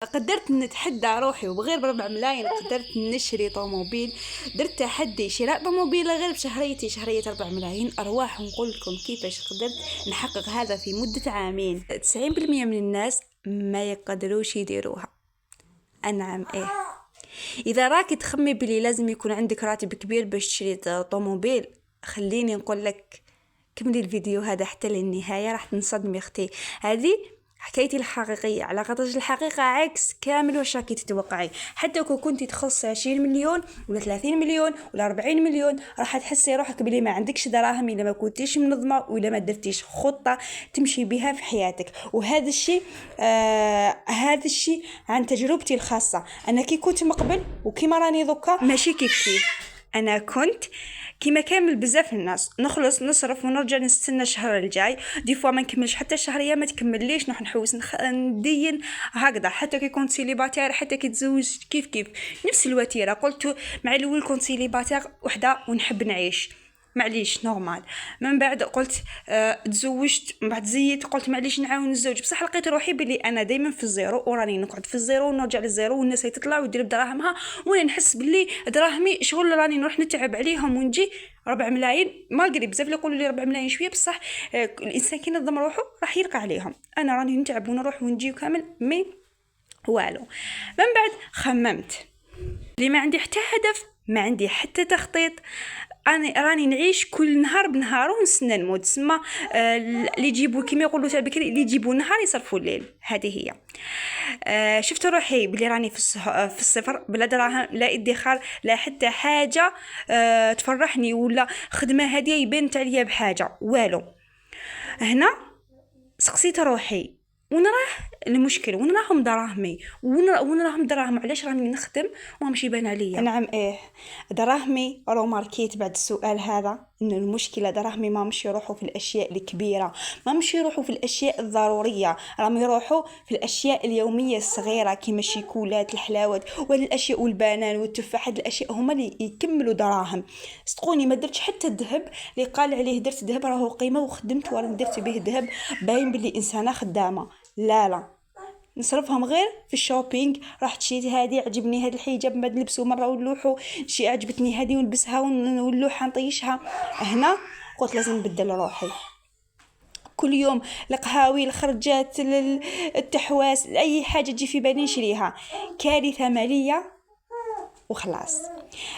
قدرت نتحدى روحي وبغير ب4 ملايين قدرت نشري طوموبيل. درت تحدي شراء طوموبيل غير بشهريتي، شهرية 4 ملايين أرواح. ونقول لكم كيفاش قدرت نحقق هذا في مدة عامين. 90% من الناس ما يقدروش يديروها. أنعم إذا راكي تخمي بلي لازم يكون عندك راتب كبير باش تشري طوموبيل، خليني نقول لك كملي الفيديو هذا حتى للنهاية، راح تنصدمي اختي. هذه حكايتي الحقيقية، على خاطرش الحقيقة عكس كامل واش راكي تتوقعي. حتى كون كنتي تخص 20 مليون ولا 30 مليون ولا 40 مليون، راح تحسي روحك بلي ما عندكش دراهم الا ما كنتيش منظمة ولا ما درتيش خطة تمشي بها في حياتك. وهذا الشيء هذا الشيء عن تجربتي الخاصة. انا كي كنت مقبل وكيما راني ذكا ماشي كيف. انا كنت كيما كامل بزاف الناس نخلص نصرف ونرجع نستنى الشهر الجاي. دي فوا ما نكملش حتى الشهريه، ما تكمليش نروح نحوس ندين هكذا. حتى كي كنت سيليباتير، حتى كي تزوج كيف نفس الوتيره. قلت مع الاول كنت سيليباتير وحده ونحب نعيش معليش نورمال. من بعد قلت تزوجت، من بعد زيت قلت معليش نعاون الزوج. بصح لقيت روحي بلي انا دائما في الزيرو وراني نقعد في الزيرو ونرجع للزيرو، والناس تطلع ودير بدراهمها وانا نحس بلي دراهمي شغل راني نروح نتعب عليهم ونجي 4 ملايين. ما قري بزاف اللي يقولوا لي 4 ملايين شويه، بصح الانسان كي ينظم روحه راح يلقى عليهم. انا راني نتعب ونروح ونجي وكامل مي والو. من بعد خممت لي ما عندي حتى هدف، ما عندي حتى تخطيط. انا راني نعيش كل نهار بنهار ونستنى نموت. تسمى اللي يجيبوا كيما يقولوا تاع بكري، اللي يجيبوا النهار يصرفوا الليل. هذه هي. شفت روحي بلي راني في الصفر، بلا دراهم لا ادخار لا حتى حاجه تفرحني ولا خدمه هذه يبان عليا بحاجه والو. هنا سقسيت روحي ونراه المشكل، ونراهم دراهمي ونراهم دراهم. علاش راني نخدم وماشي يبان عليا؟ نعم دراهمي. روماركيت بعد السؤال هذا انه المشكله دراهمي ما مش يروحوا في الاشياء الكبيره، ما مش يروحوا في الاشياء الضروريه، راهم يروحوا في الاشياء اليوميه الصغيره كيما الشيكولات الحلاوات والاشياء والبنان والتفاح. هاد الاشياء هما اللي يكملوا دراهم. صدقوني ما درتش حتى الذهب اللي قال عليه درت ذهب راهو قيمه وخدمت وانا درت به ذهب باين باللي انسانه خدامه. لا نصرفهم غير في الشوبينج. رحت شيت هذه عجبني هذا الحجاب ما نلبسه مره ونلوحو، شي عجبتني هذه ونلبسها ونلوحها نطيشها. هنا قلت لازم نبدل روحي. كل يوم القهاوي الخرجات التحواس اي حاجه تجي في بالي نشريها. كارثه ماليه وخلاص.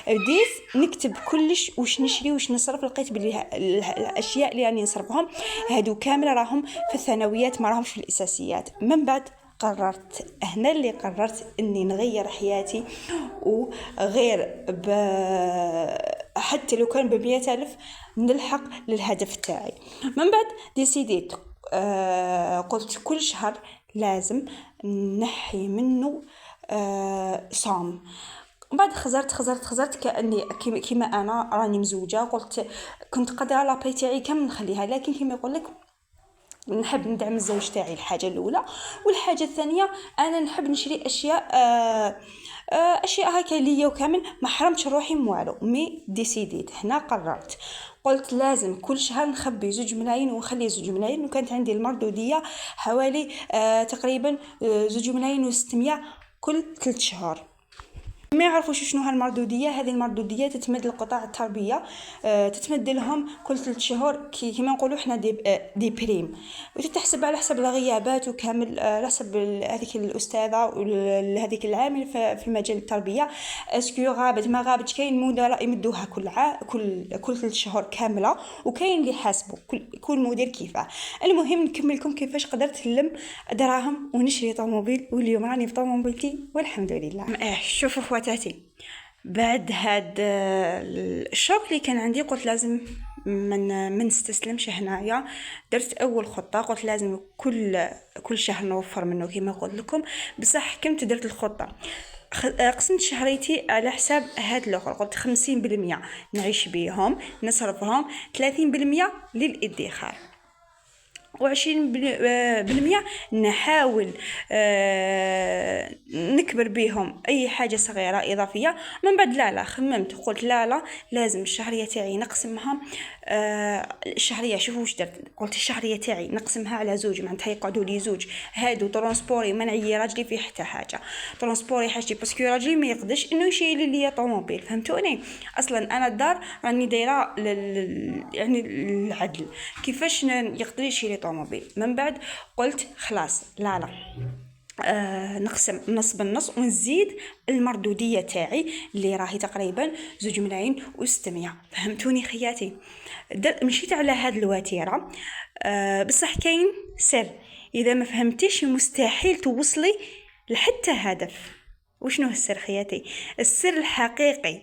بديت نكتب كلش واش نشري واش نصرف. لقيت بلي الاشياء اللي راني نصرفهم هادو كامله راهم في الثانويات، ما راهمش في الاساسيات. من بعد قررت هنا اللي قررت اني نغير حياتي وغير حتى لو كان ب100,000 نلحق للهدف تاعي. من بعد ديسيديت قلت كل شهر لازم نحي منه صام. بعد خزرت كأني كيما أنا راني مزوجة. قلت كنت قادرة لاباي تاعي كامل نخليها، لكن كيما يقولك نحب ندعم الزوج تاعي الحاجة الأولى. والحاجة الثانية أنا نحب نشري أشياء أشياء هكا ليا وكامل ما حرمتش روحي موالو. مي ديسيديت هنا قررت قلت لازم كل شهر نخبي 2 ملايين ونخلي 2 ملايين. وكانت عندي المردودية حوالي تقريبا 2,600,000 كل 3 شهور. ما يعرفوش شنو هالمردوديه. هذه المردوديه تتمد لقطاع التربيه، تتمد لهم كل 3 شهور كيما نقولوا احنا دي بريم، وتتحسب على حسب الغيابات وكامل على حسب هذيك الاستاذه وهذيك العامل في مجال التربيه. اسكو غابت ما غابتش. كاين مدراء يمدوها كل 3 شهور كامله، وكاين اللي حاسبوا كل مدير كيفاه. المهم نكمل لكم كيفاش قدرت نلم دراهم ونشري طوموبيل، واليوم راني في طوموبيلتي والحمد لله. شوفوا خواتاتي، بعد هاد الشوك اللي كان عندي قلت لازم من نستسلمش. هنايا درت اول خطه، قلت لازم كل شهر نوفر منه كما قلت لكم. بصح كنت درت الخطه قسمت شهريتي على حساب هاد الاخر. قلت 50% نعيش بيهم نصرفهم، 30% للادخار، و20% نحاول نكبر بيهم اي حاجه صغيره اضافيه. من بعد لا خممت قلت لا لازم الشهريه تاعي نقسمها. الشهريه شوفوا واش درت، قلت الشهريه تاعي نقسمها على زوج، معناتها يقعدوا لي زوج هادو ترونسبوري ما نعيي راجلي فيه حتى حاجه، ترونسبوري حاجتي باسكو راجلي ما يقدرش انه يشيل لي طوموبيل، فهمتوني؟ اصلا انا الدار راني دايره يعني العدل كيفاش يقدر يشيل لي طوموبيل. من بعد قلت خلاص لا نقسم نص بالنص ونزيد المردوديه تاعي اللي راهي تقريبا 2,600,000. فهمتوني خياتي؟ مشيت على هاد الوتيره. بصح كاين سر، اذا ما فهمتيش مستحيل توصلي لحتى هدف. وشنو السر خياتي؟ السر الحقيقي،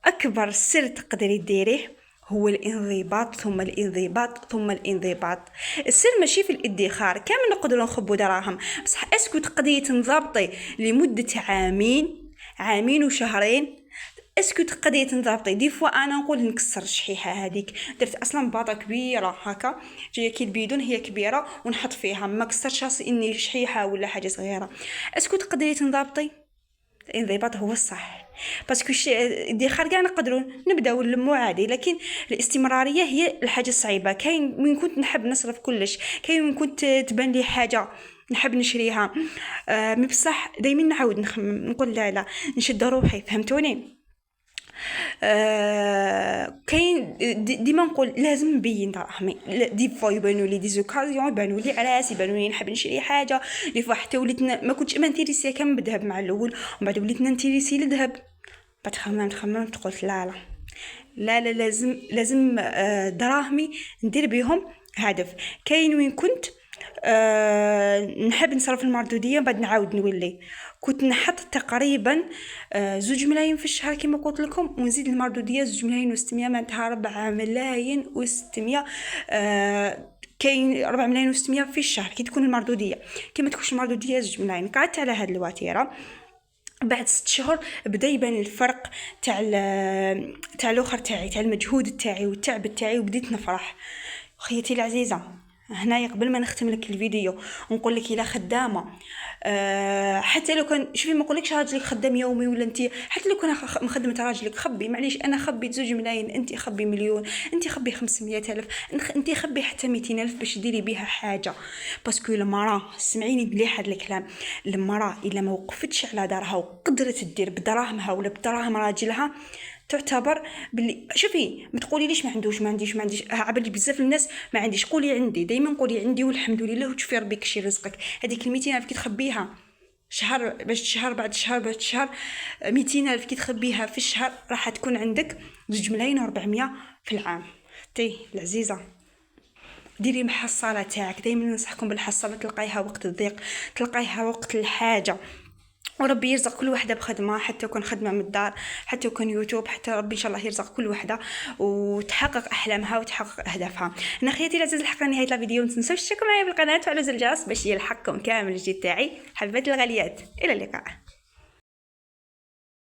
اكبر سر تقدري ديريه هو الانضباط ثم الانضباط ثم الانضباط. السر ماشي في الادخار، كامل نقدروا نخبوا دراهم، بصح اسكو تقدري تنضبطي لمده عامين وشهرين؟ اسكو تقدري تنضبطي؟ دي فوا انا نقول نكسر الشحيحه هذيك، درت اصلا باطه كبيره هكا جايه كي البيدون هي كبيره ونحط فيها، ما كسرتش راسي اني شحيحه ولا حاجه صغيره. اسكو تقدري تنضبطي؟ الانضباط هو الصح، باسكو الادخار كاع نقدروا نبداو نلمو عادي، لكن الاستمراريه هي الحاجه الصعيبه. كاين من كنت نحب نصرف كلش، كاين من كنت تبان لي حاجه نحب نشريها، بصح دائما نعاود نقول لا نشد روحي. فهمتوني؟ كاين ديما نقول لازم نبين دراهمي. دي فوا يبانوا لي ديزوكازيون، يبانوا لي عراس، يبانوا لي نحب نشري حاجه. دي فوا حتى وليت ما كنتش نتيريسي كان بالذهب مع الاول، ومن بعد وليت نتيريسي للذهب. بعد خممت قلت لا لازم دراهمي ندير بهم هدف. كاين وين كنت نحب نصرف المردوديه، بعد نعاود نولي كنت نحط تقريبا 2,000,000 في الشهر كما قلت لكم، ونزيد المردوديه 2,600,000، معناتها 4,600,000. كاين 4,600,000 في الشهر كي تكون المردوديه. كما تكونش المردوديه 2,000,000. قعدت على هذه الوتيره. بعد 6 شهور بدا يبان الفرق تاع الاخر تاعي، تاع المجهود تاعي والتعب تاعي، وبديت نفرح. خيتي العزيزه، هنايا قبل ما نختم لك الفيديو ونقول لك الا خدامه، حتى لو كان شوفي ما نقولكش راجلك خدام يومي ولا انت، حتى لو كان مخدمه راجلك خبي، معليش انا خبيت 2,000,000، انت خبي 1,000,000، انت خبي 500,000، انت خبي حتى 200,000 باش ديري بها حاجه. باسكو المراه، سمعيني مليح هذا الكلام، المراه الا ما وقفتش على دارها وقدرت تدير بدراهمها ولا بدراهم راجلها، تعتبر باللي شوفي ما تقولي ليش ما عنديش عبالي بزاف الناس ما عنديش. قولي عندي، دائما قولي عندي والحمد لله، وتشوفي ربي كشي رزقك. هذيك 200,000 كي تخبيها شهر باش شهر بعد شهر بعد شهر، 200,000 كي تخبيها في الشهر راح تكون عندك 2,400,000 في العام. العزيزه ديري محصله تاعك، دائما ننصحكم بالحصاله، تلقايها وقت الضيق، تلقايها وقت الحاجه، وربي يرزق كل وحده بخدمه، حتى يكون خدمه من الدار، حتى يكون يوتيوب، حتى ربي ان شاء الله يرزق كل وحده وتحقق احلامها وتحقق اهدافها. انا خياتي العزيز الحق نهايه الفيديو، ما تنسوش تشتركوا معايا بالقناه وتفعلوا زر الجرس باش يلحقكم كامل الجديد تاعي. حبيباتي الغاليات، الى اللقاء.